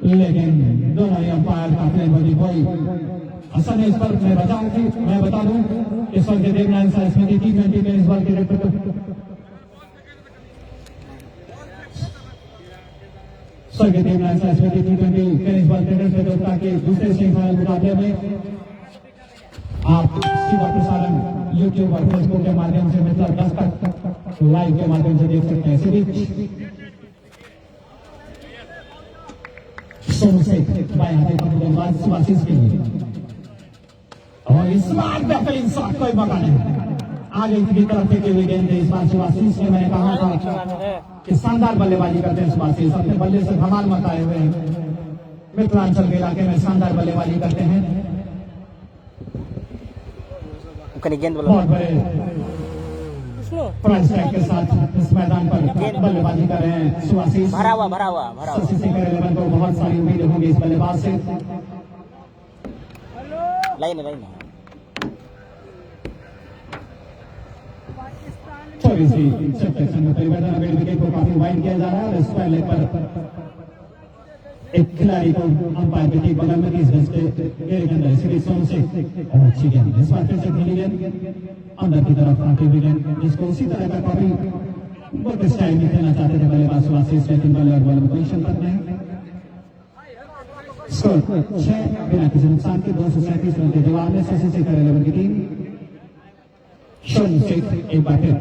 लेकिन दोनों ही अंपायर काफी बड़ी कोई असल में इस पर मैं बता दूं इस वक्त देखना है इसमें T20 में इस बार के स्वर्गीय Devnath Saraswati T20 tennis ball cricket प्रतियोगिता के दूसरे सेमीफाइनल मुकाबले में आप सीधा प्रसारण YouTube और Facebook के माध्यम से मतलब 10 तक लाइव के माध्यम से देख सकते हैं। सीरीज सोनू से बाएं हाथ पर गेंदबाज सुभाषिस के लिए और इस बार बेहतरीन शॉट कोई मौका नहीं आगे की तरफ फेंके हुए गेंद इस बार सुभाषिस ने मैंने कहा था कि शानदार बल्लेबाजी करते हैं सुभाषिस अपने बल्ले से धमाल मचाए हुए हैं। मिथिलांचल के इलाके में शानदार बल्लेबाजी करते हैं। बहुत बड़े प्राइस टैग के साथ इस मैदान पर बल्लेबाजी कर रहे हैं सुभाषिस। भरा हुआ शशि शेखर 11 को बहुत सारी उम्मीदें होंगी इस बल्लेबाज से। लाइन 24वीं सेक्शन में परिवर्तन विकेट को काफी वाइड किया जा रहा है और इस पहले पर एक खिलाड़ी को अंपायर के ठीक बगल में 30 गज के घेरे के अंदर सीरीज सोन से अच्छी गेंद इस बार फिर से खेली गेंद अंदर की तरफ आके भी गेंद जिसको उसी तरह का काफी बहुत स्टाइल में खेलना चाहते थे बल्लेबाज सुभाषिस लेकिन बल्ले और बॉल में कोई क्षमता नहीं। स्कोर 6 बिना किसी नुकसान के 237 रन के जवाब में शशि शेखर 11 की टीम सोनू शेख एक बार फिर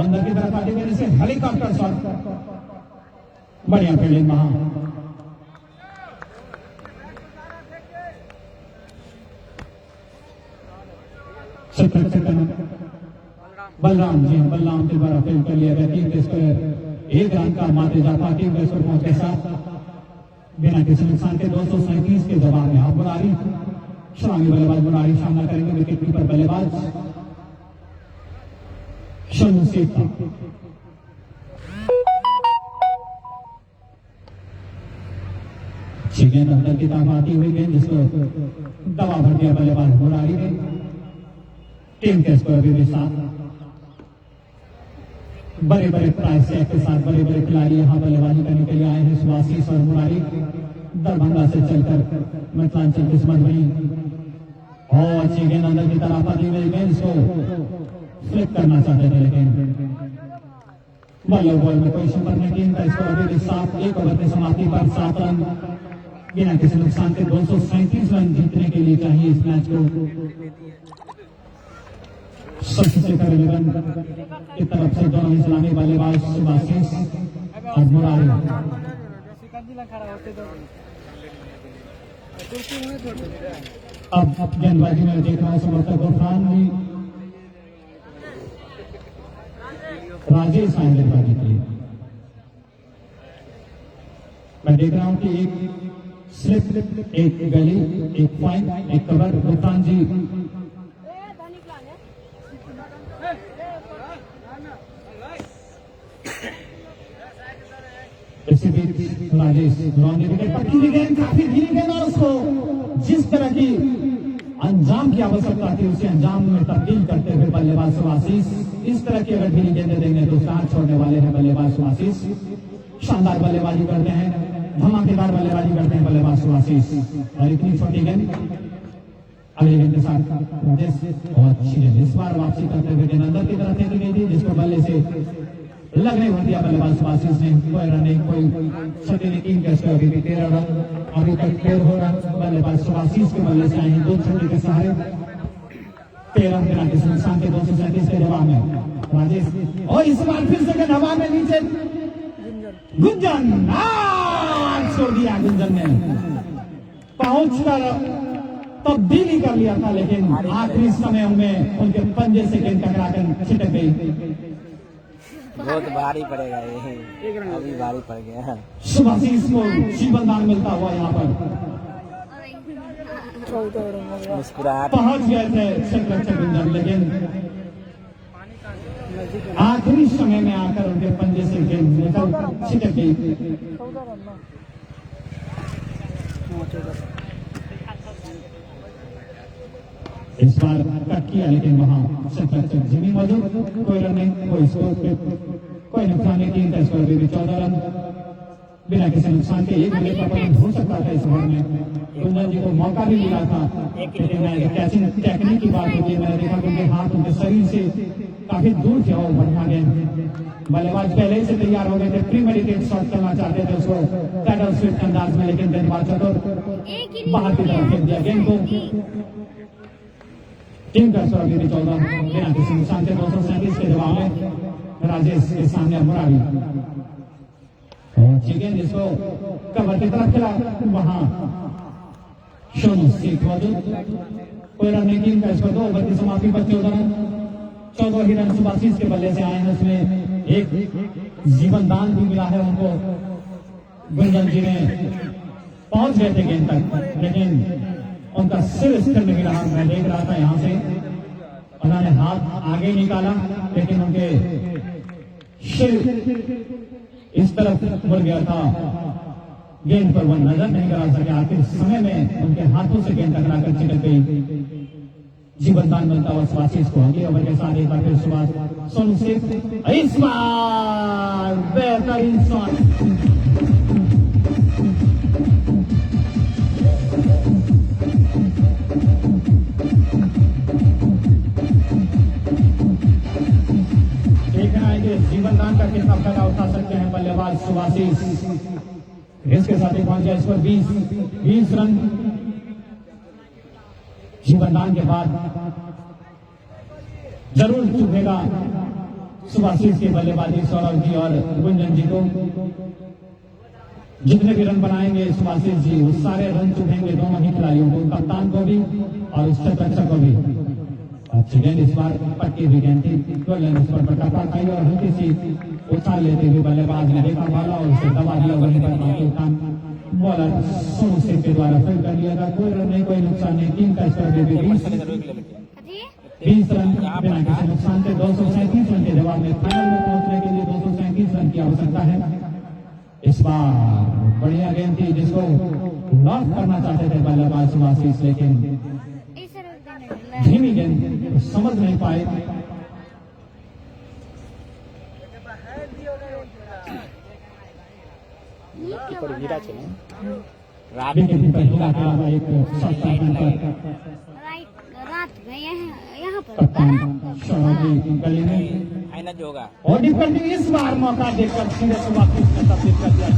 अंदर की तरफ आगे मेरे से हेलीकॉप्टर शॉट बढ़िया फील्डिंग वहां बलराम जी बलराम के द्वारा फील्ड कर लिया गया टीम के स्कोर 1 रन का मात्र इजाफा टीम के स्कोर पहुंच के साथ बिना किसी नुकसान के 237 के जवाब में आप बुनारी शराबी बल्लेबाज बुनारी सामना करेंगे विकेट कीपर बल्लेबाज सोनू शेख गेंद अंदर की तरफ आती हुई गेंद जिसको दवा भर दिया बल्लेबाज बुनारी ने टीम के स्कोर अभी भी 7 बड़े प्राइस टैग के साथ बड़े खिलाड़ी यहाँ बल्लेबाजी करने के लिए आए हैं सुभाषिस और मुरारी दरभंगा से चलकर मिथिलांचल किस्मत बनी और अच्छी गेंद अंदर की तरफ आती हुई गेंद इसको फ्लिप करना चाहते थे लेकिन बॉल में कोई सुपर नहीं टीम का स्कोर अभी भी 7 1 ओवर की समाप्ति पर 7 रन बिना किसी नुकसान के 237 रन जीतने के लिए चाहिए इस मैच को। शशि शेखर 11 की तरफ से दोनों ही सलामी बल्लेबाज सुभाषिस और मुरारी अब गेंदबाजी में देख रहा हूं समर्थक इरफान जी राजेश आए गेंदबाजी के लिए मैं देख रहा हूं कि एक स्लिप एक गली एक पॉइंट एक कवर इरफान जी इसी बीच राजेश लॉन्ग विकेट पर की गेंद काफी धीमी गेंद और उसको जिस तरह की अंजाम की आवश्यकता थी उसे अंजाम में तब्दील करते हुए बल्लेबाज सुभाषिस इस तरह की अगर धीमी गेंदें देंगे तो साथ छोड़ने वाले हैं बल्लेबाज सुभाषिस। शानदार बल्लेबाजी करते हैं धमाकेदार बल्लेबाजी करते हैं बल्लेबाज सुभाषिस और इतनी छोटी गेंद अगली गेंद के साथ राजेश और अच्छी गेंद इस बार वापसी करते हुए गेंद अंदर की तरफ फेंकी गई थी जिसको बल्ले से लगने भर दिया बल्लेबाज सुभाषिस ने कोई रन नहीं कोई छठी ने 3 कैच अभी भी 13 रन अभी तक 13 रन बल्लेबाज सुभाषिस के बल्ले से आए 2 छक्के के सहारे 13 बिना किसी नुकसान के 237 के जवाब में राजेश और इस बार फिर से हवा में नीचे गुंजन छोड़ दिया गुंजन ने पहुंचकर तब्दीली कर लिया था लेकिन आखिरी समय में उनके पंजे से गेंद टकराकर छिटक गई। बहुत भारी पड़ेगा ये अभी भारी पड़ गया सुभाषिस को जीवनदान मिलता हुआ यहाँ पर मुस्कुराहट पहुंच गए थे गुंजन लेकिन आखिरी समय में आकर उनके पंजे से गेंद निकल छिटक गई। इस बार कट किया लेकिन वहां जिमी मौजूद कोई रन नहीं कोई स्कोर कोई नुकसान नहीं, 3 टेस्ट पर अभी भी 14 रन बिना किसी नुकसान के। एक विकेट का पतन हो सकता था इस ओवर में। गुंजन जी को मौका भी मिला था, लेकिन मैं कैचिंग टेक्निक की बात होती है, मैंने देखा कि उनके हाथ उनके शरीर से काफी दूर थे और बढ़िया गेंद। बल्लेबाज पहले ही से तैयार हो गए थे, प्री मेडिटेड शॉट करना चाहते थे उसको पैडल स्विफ्ट अंदाज में, लेकिन गेंदबाज चतुर बाहर की तरफ फेंक दिया गेंद को। टीम का स्कोर अभी भी 14 बिना किसी नुकसान के। 237 के जवाब में राजेश के सामने मुरारी गेंद इसको कवर की तरफ खिला, वहां सोनू शेख मौजूद। कोई रन नहीं, टीम का स्कोर 2 ओवर की समाप्ति पर 14 रन। 14 ही रन सुभाषिस के बल्ले से आए हैं, उसमें एक जीवन दान भी मिला है उनको। गुंजन जी ने पहुंच गए थे गेंद तक, लेकिन उनका सिर स्थिर नहीं रहा। मैं देख रहा था यहां से, उन्होंने हाथ आगे निकाला, लेकिन उनके सिर इस तरफ मुड़ गया था, गेंद पर वो नजर नहीं करा सके। आखिर समय में उनके हाथों से गेंद टकरा कर चिटक गई। जीवन दान मिलता हुआ सुभाषिस को। अगले ओवर के साथ एक बार फिर सुभाष सोनू शेख, इस बार बेहतरीन शॉट। जीवन दान का कितना फायदा उठा सकते हैं बल्लेबाज सुभाषिस। इसके साथ ही पहुंच गया इस पर 20 रन। जीवन दान के बाद जरूर चुभेगा सुभाषिस की बल्लेबाजी, सौरभ जी और गुंजन जी को। जितने भी रन बनाएंगे सुभाषिस जी, उस सारे रन चुभेंगे दोनों ही खिलाड़ियों को, कप्तान को भी और उस रक्षक को भी। अच्छी गेंद इस बार पट्टी भी गेंद थी, इस पर टप्पा खाई और हल्की सी उछाल लेते हुए बल्लेबाज ने देखा भाला और उसे दबा दिया। वहीं पर बॉलर सोनू शेख के द्वारा फील्ड कर लिया था। कोई रन नहीं, कोई नुकसान नहीं। टीम का स्कोर भी 20 रन बिना किसी नुकसान के। 237 रन के जवाब में फाइनल में पहुंचने के लिए 237 रन की आवश्यकता है। इस बार बढ़िया गेंद थी जिसको लॉक करना चाहते थे बल्लेबाज सुभाषिस, लेकिन धीमी गेंद समझ नहीं पाए। और डिफेंडिंग इस बार मौका देकर सीधे सुभाषिस ने तब्दील कर दिया।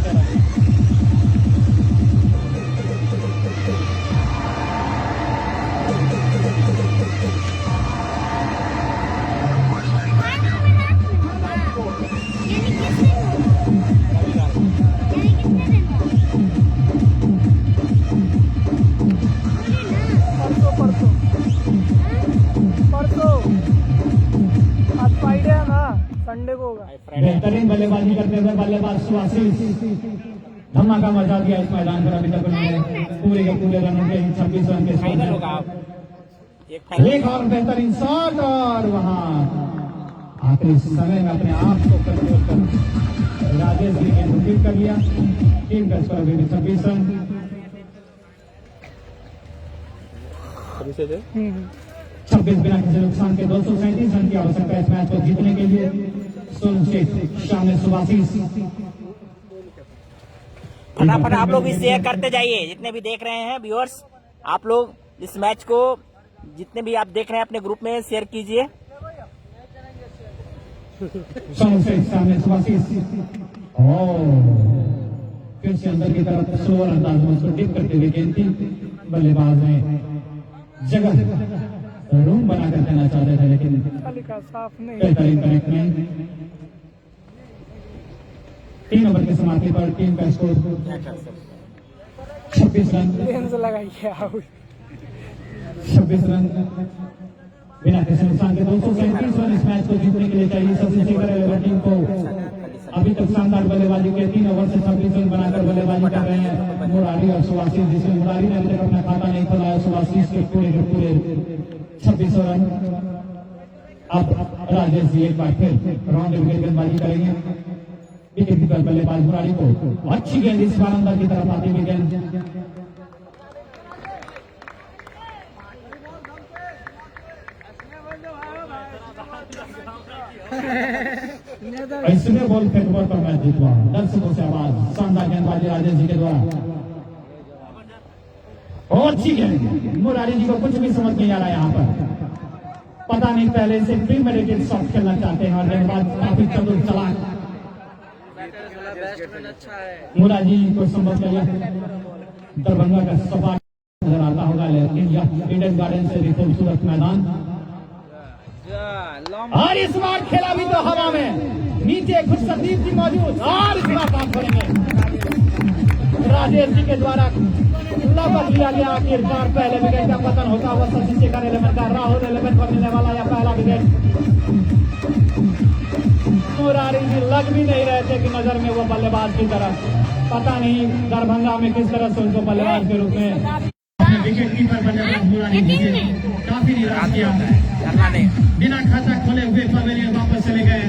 संडे को होगा। बेहतरीन बल्लेबाजी करते हुए बल्लेबाज सुभाषिस धमाका मचा दिया इस मैदान पर। अभी तक उन्होंने पूरे के पूरे रनों के 26 रन के फाइनल होगा। एक और बेहतरीन शॉट, और वहां आखिरी समय में अपने आप को कंट्रोल कर राजेश जी ने मुक्ति कर लिया। टीम का स्कोर अभी 26 रन। 26 बिना किसी नुकसान के। 237 रन की आवश्यकता है इस मैच को जीतने के लिए। सोनू शेख सामने सुभाषिस। फटाफट आप लोग इस शेयर करते जाइए, जितने भी देख रहे हैं व्यूअर्स, आप लोग इस मैच को जितने भी आप देख रहे हैं अपने ग्रुप में शेयर कीजिए। सोनू शेख सामने सुभाषिस, फिर से अंदर की तरफ स्लोअर अंदाज में उसको टिप करते हुए गेंद थी। बल्लेबाज ने जगह रूम बना कर देना चाहते थे, लेकिन बेहतरीन कनेक्ट नहीं। 3 ओवर की समाप्ति पर टीम का स्कोर 26 रन। 26 रन बिना किसी नुकसान के। 237 रन इस मैच को जीतने के लिए चाहिए। सबसे सीकर 11 टीम को अभी तक शानदार बल्लेबाजी के 3 ओवर से 26 रन बनाकर बल्लेबाजी कर रहे हैं मुरारी और सुभाषिस, जिसमें मुरारी ने अभी तक अपना खाता नहीं खोला। सुभाषिस के पूरे 26 रन। अब राजेश जी एक बार फिर राउंड विकेट गेंदबाजी करेंगे। विकेट कीपर बल्लेबाज मुरारी को अच्छी गेंद इस बार अंदर की तरफ आती हुई गेंद। इसमें बॉल फेंकबॉल पर मैच जीतवा। दर्शकों से आवाज, शानदार गेंदबाजी राजेश जी के द्वारा, और अच्छी गेंद। मुरारी जी को कुछ भी समझ नहीं आ रहा है यहाँ पर, पता नहीं पहले से प्रीमेडिटेड शॉट खेलना चाहते हैं और गेंदबाज काफी चतुर चालाक। मुरारी जी को संभव किया दरभंगा का सपाट नजर आता होगा, लेकिन यह ईडन गार्डन से भी खूबसूरत मैदान। और इस बार खेला भी तो हवा में, नीचे खुशसदीप जी मौजूद, और इस बार बात करेंगे राजेश जी के द्वारा लपक लिया गया। आखिरकार पहले विकेट का पतन होता हुआ शशि शेखर 11 का राहुल 11 पर मिलने वाला या पहला विकेट। मुरारी जी लग भी नहीं रहे थे कि नजर में वो बल्लेबाज की तरफ, पता नहीं दरभंगा में किस तरह से उनको बल्लेबाज के रूप में विकेट कीपर बल्लेबाज मुरारी जी ने काफी निराश किया। बिना खाता खोले हुए पवेलियन वापस चले गए।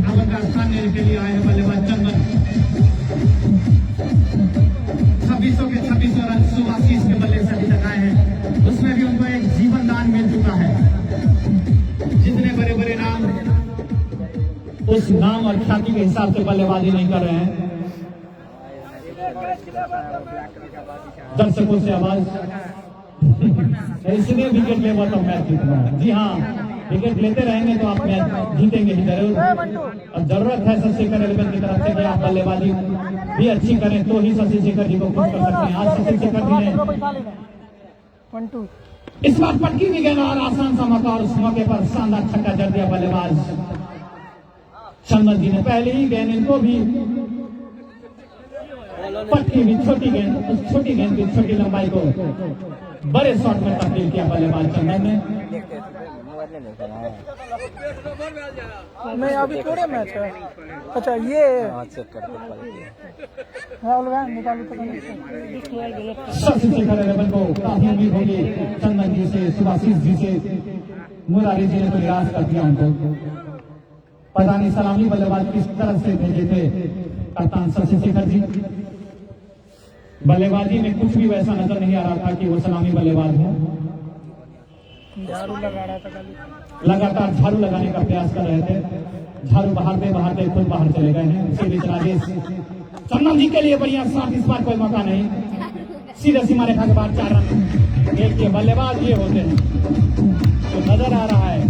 अब उनका स्थान लेने के लिए आए हैं बल्लेबाज चंदन। 2600 के 2600 रन सुभाषीष के बल्ले से अभी तक आए हैं, उसमें भी उनको एक जीवन दान मिल चुका है। जितने बड़े बड़े नाम, उस नाम और ख्याति के हिसाब से बल्लेबाजी नहीं कर रहे हैं। दर्शकों से आवाज, इसलिए विकेट लेवा तो मैच जीतना है। जी हाँ, विकेट लेते रहेंगे तो आप मैच जीतेंगे ही जरूर। और जरूरत है शशि शेखर 11 की तरफ से कि आप बल्लेबाजी भी अच्छी करें तो ही शशि शेखर जी को खुश कर सकते हैं। आज शशि शेखर जी ने इस बार पटकी भी गेंद और आसान सा मौका, और उस मौके पर शानदार छक्का जड़ दिया बल्लेबाज चंदन जी ने। पहले ही गेंद इनको भी पटकी भी, छोटी गेंद, उस छोटी गेंद की छोटी लंबाई को बड़े शॉट में तब्दील किया बल्लेबाज चंदन ने। नहीं अभी थोड़े मैच है। अच्छा ये शशि शेखर 11 को काफी उम्मीद होगी चंदन जी से, सुभाषीष जी से। मुरारी जी ने तो निराश कर दिया उनको। पता नहीं सलामी बल्लेबाज किस तरह से भेजे थे कप्तान शशि शेखर जी। बल्लेबाजी में कुछ भी वैसा नजर नहीं आ रहा था कि वो सलामी बल्लेबाज हो। झाड़ू लगा रहा था, लगातार झाड़ू लगाने का प्रयास कर रहे थे। झाड़ू बहारते खुद बाहर चले गए हैं। इसी बीच राजेश चंदन जी के लिए बढ़िया शॉट, इस बार कोई मौका नहीं, सीधे सीमा रेखा के बाद 4 रन। देखिए बल्लेबाज ये होते हैं तो नजर आ रहा है।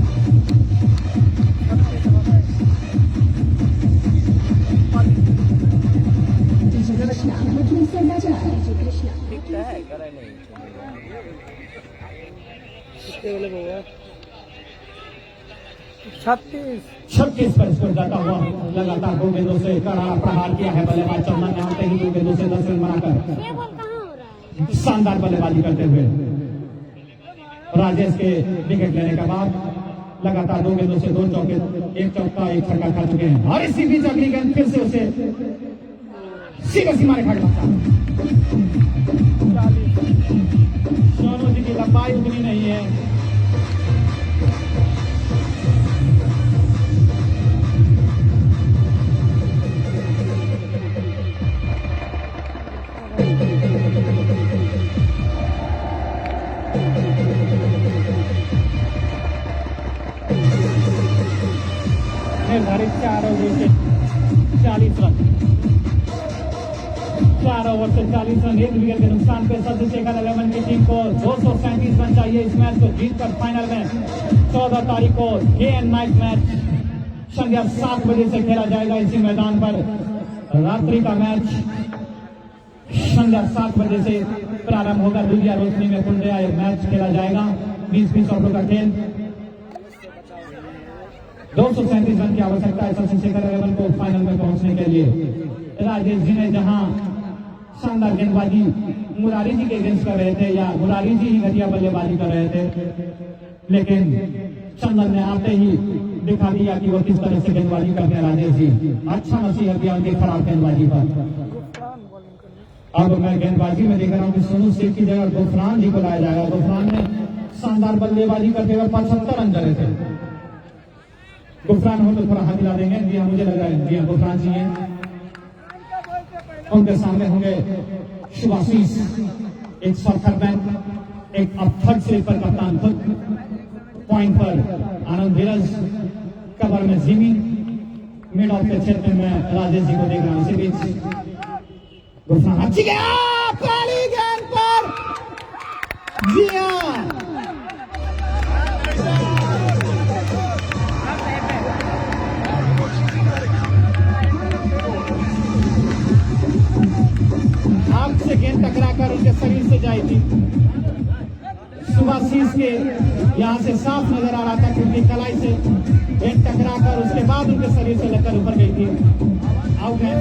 छत्तीस पर स्कोर जाता हुआ लगातार 2 गेंदों से कड़ा प्रहार किया है बल्लेबाज चंदन ने। आते ही 2 गेंदों से 10 रन बनाकर शानदार बल्लेबाजी करते हुए राजेश के विकेट लेने के बाद लगातार 2 गेंदों से 2 चौके, 1 चौका 1 छक्का खा चुके हैं। और इसी बीच अगली गेंद फिर से उसे सीधे सीमा रेखा के पास। सोनू जी की लंबाई उतनी नहीं है। निर्धारित 4 ओवर से 40 रन, 4 ओवर से 40 रन, 1 विकेट के नुकसान पे शशि शेखर 11 की टीम को 237 रन चाहिए इस मैच को जीतकर फाइनल में 14 तारीख को डे एंड नाइट मैच संध्या 7 बजे से खेला जाएगा इसी मैदान पर। रात्रि का मैच संध्या 7 बजे से प्रारंभ होगा। दुनिया रोशनी में कुंडिया मैच खेला जाएगा। 20-20 ओवरों का खेल, 237 रन की आवश्यकता है शशि शेखर 11 को फाइनल में पहुंचने के लिए। राजेश जी ने जहां शानदार गेंदबाजी मुरारी जी के अगेंस्ट कर रहे थे या मुरारी जी ही घटिया बल्लेबाजी कर रहे थे, लेकिन चंदन ने आते ही दिखा दिया कि वो किस तरह से गेंदबाजी करते हैं। राजेश जी अच्छा नसीहत दिया उनकी खराब गेंदबाजी पर। अब मैं गेंदबाजी में देख रहा हूँ कि सोनू शेख की जगह गुफरान जी को लाया जाएगा। गुफरान ने शानदार बल्लेबाजी करते हुए 75 रन जड़े थे। गुफरान हो तो थोड़ा हाथ हिला देंगे। जी हाँ, मुझे लग रहा है जी हाँ गुफरान जी हैं। उनके सामने होंगे सुभाषीष, एक सॉफ्टर मैन, एक अब थर्ड स्लिप पर कप्तान खुद, पॉइंट पर आनंद धीरज, कवर में जिमी, मिड ऑफ के क्षेत्र में राजेश जी को देख रहा हूं। इसी बीच गुफा अच्छी गया पहली गेंद पर जी हाँ हाथ से गेंद टकरा कर उनके शरीर से जाई थी। सुभाशीष के यहाँ से साफ नजर आ रहा था क्योंकि कलाई से गेंद टकरा कर उसके बाद उनके शरीर से लगकर ऊपर गई थी। आउट है।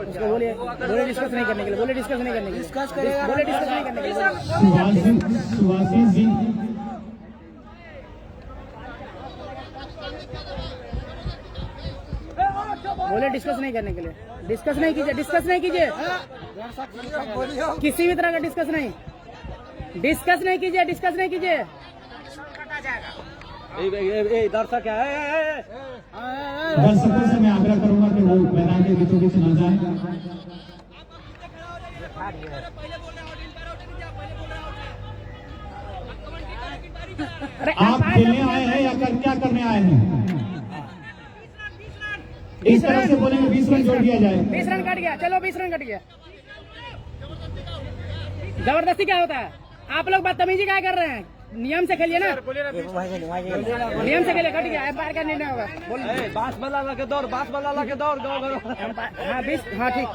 उसको बोलिए बोले डिस्कस नहीं करने के लिए बोले डिस्कस नहीं करने के लिए डिस्कस करेगा बोले डिस्कस नहीं करने के लिए सुभाषिस जी बोले डिस्कस नहीं करने के लिए डिस्कस नहीं कीजिए किसी भी तरह का डिस्कस नहीं कीजिए दर्शक है दर्शकों से मैं आग्रह करूंगा कि वो मैदान के बीचों बीच न जाए। आप खेलने आए हैं या क्या करने आए हैं? इस तरह से बोलेंगे 20 रन जोड़ दिया जाए। 20 रन कट गया, चलो 20 रन कट गया। जबरदस्ती क्या होता है? आप लोग बदतमीजी क्या कर रहे हैं? नियम से खेलिए ना, नियम से खेलिए। कट गया, एम्पायर का निर्णय होगा। बास बल्ला के दौर हाँ 20 हाँ ठीक।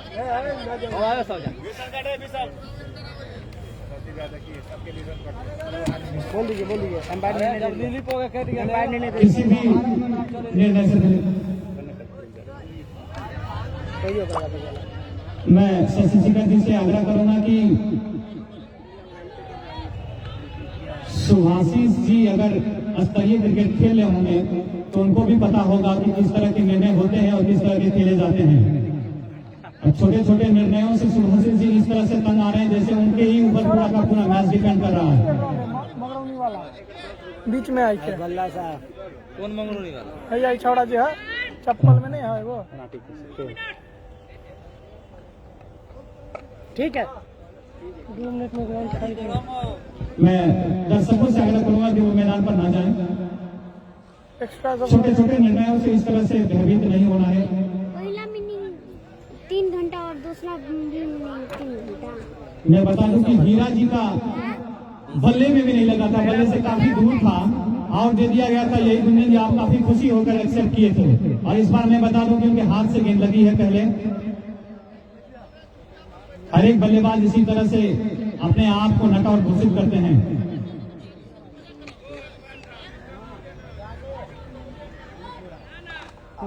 बोल दीजिए एम्पायर निर्णय किसी भी निर्णय से मैं शशि शेखर जी से आग्रह करूंगा कि सुभाषिस जी अगर स्तरीय क्रिकेट खेले होंगे तो उनको भी पता होगा कि किस तरह के निर्णय होते हैं और किस तरह के खेले जाते हैं। छोटे छोटे निर्णयों से सुभाषिस जी इस तरह से तंग आ रहे हैं जैसे उनके ही ऊपर पूरा का पूरा मैच डिपेंड कर रहा है। बीच में आई क्या बल्ला साहब कौन मंगरूनी वाला है? छौड़ा जी है, चप्पल में नहीं है वो। ठीक है। 2 मिनट में ग्राउंड खाली मैं दर्शकों से आग्रह करूंगा कि वो मैदान पर ना जाएं। एक्स्ट्रा छोटे छोटे निर्णयों से इस तरह से भयभीत नहीं होना है। पहला मीनिंग 3 घंटा और दूसरा मीनिंग 3 घंटा। मैं बता दूं कि हीरा जी का बल्ले में भी नहीं लगा था, बल्ले से काफी दूर था, आउट दे दिया गया था। यही दुनिया जी आप काफी खुशी होकर एक्सेप्ट किए थे। और इस बार मैं बता दूं कि उनके हाथ से गेंद लगी है। पहले हर एक बल्लेबाज इसी तरह से अपने आप को नटआउट घोषित करते हैं।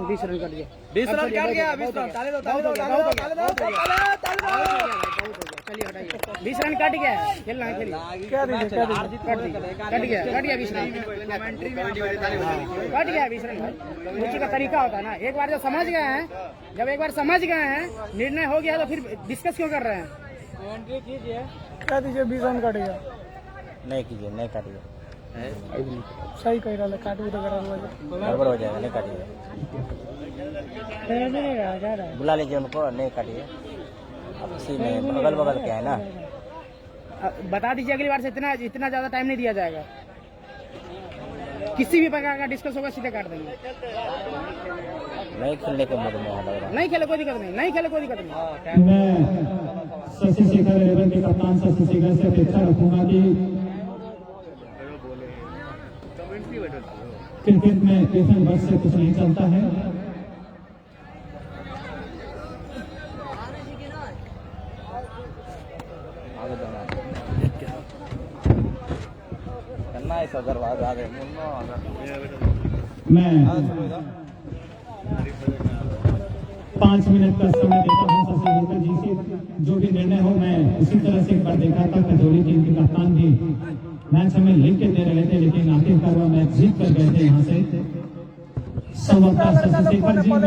20 रन कट गया, 20 रन कट गया। 20 रन ताले दो चलिए हटाइए। 20 रन कट गया, खेलना है खेलिए। क्या दीजिए कट गया 20 रन कट गया 20 रन। रुचि का तरीका होता है ना, एक बार जब समझ गए हैं निर्णय हो गया तो फिर डिस्कस क्यों कर रहे हैं? क्या दीजिए 20 रन कट गया। नहीं कीजिए, नहीं काटिए, सही कह रहा है, काट भी तो गड़बड़ हो जाएगा। नहीं काटिए, बुला लीजिए उनको, नहीं काटिए। अब इसी में अगल बगल क्या है ना, बता दीजिए अगली बार से इतना ज्यादा टाइम नहीं दिया जाएगा। किसी भी प्रकार का डिस्कस होगा सीधे काट देंगे। नहीं खेलने के मूड में लग रहा है। नहीं खेले कोई दिक्कत नहीं, मैं शशि शेखर रेलवे के कप्तान शशि शेखर से अपेक्षा रखूंगा कि क्रिकेट में एफएम बस से कुछ नहीं चलता है। मैं 5 मिनट का समय देता हूं शशि शेखर जी से। जो भी निर्णय हो, मैं उसी तरह से एक बार देखा था कजोली टीम के कप्तान भी मैच हमें लिख के दे रहे थे, लेकिन आखिरकार वो मैच जीत कर गए थे। यहाँ से संभवतः शशि शेखर जी में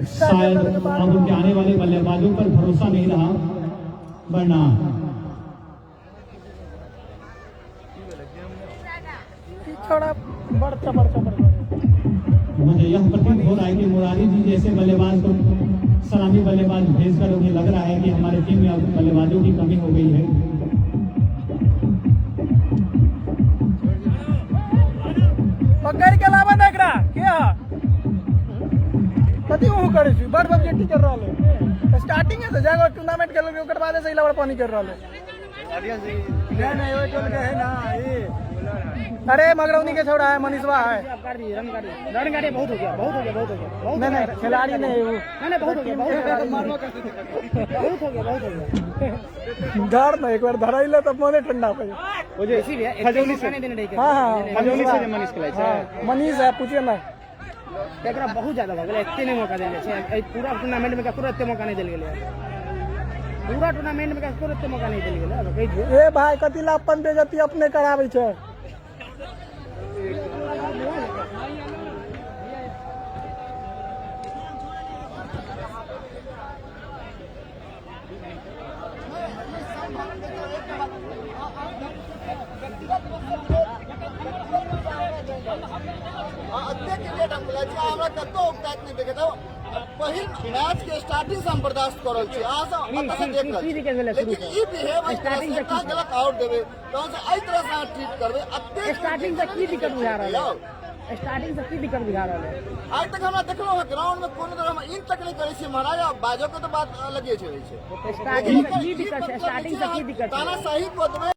शायद अब उनके आने वाले बल्लेबाजों पर भरोसा नहीं रहा, वरना छोड़ा बड़ चबर मुझे यह प्रतीत हो रहा है कि मुरारी जी जैसे बल्लेबाज को सलामी बल्लेबाज भेजकर उन्हें लग रहा है कि हमारे टीम में अब बल्लेबाजों की कमी हो गई है। पकड़ के लावा देख रहा क्या कति वो करे छी बड़ बजेटी कर रहा है स्टार्टिंग है तो जाकर टूर्नामेंट खेल के ओकर बाद से इलावा पानी कर रहा है नहीं वो चल के है ना ये अरे मगरौनी के छोड़ा है मनीषवा है रन गाड़ी बहुत हो गया नहीं खिलाड़ी नहीं वो नहीं बहुत हो गया धर ना एक बार धरा ले तब मोने ठंडा हो जाए वो जो इसीलिए खजौली से हां खजौली से मनीष खेलाय छै मनीष है पूछिए ना एकरा बहुत ज्यादा हो गेलै एते नहीं मौका देले छै पूरा टूर्नामेंट में ककरो एते मौका नहीं देल गेलै पूरा टूर्नामेंट में ककरो एते मौका नहीं देल गेलै कहि दियो ए भाई कथि ला अपन बेइज्जती अपने कराबै छै पहिल मैच के स्टार्टिंग से हम बर्दाश्त करल छी अहाँ सब लेकिन ई बिहेव स्टार्टिंग से गलत आउट देबे तो से एई तरह से ट्रीट करबे अत्ते स्टार्टिंग से की दिक्कत बुझा रहल है स्टार्टिंग से की दिक्कत बुझा रहल है आज तक हमरा देखलो है ग्राउंड में कोनो तरह हम इन तक नहीं करे छी महाराज बाजो के तो बात अलग छै स्टार्टिंग से की दिक्कत है स्टार्टिंग से की दिक्कत है ताना सही को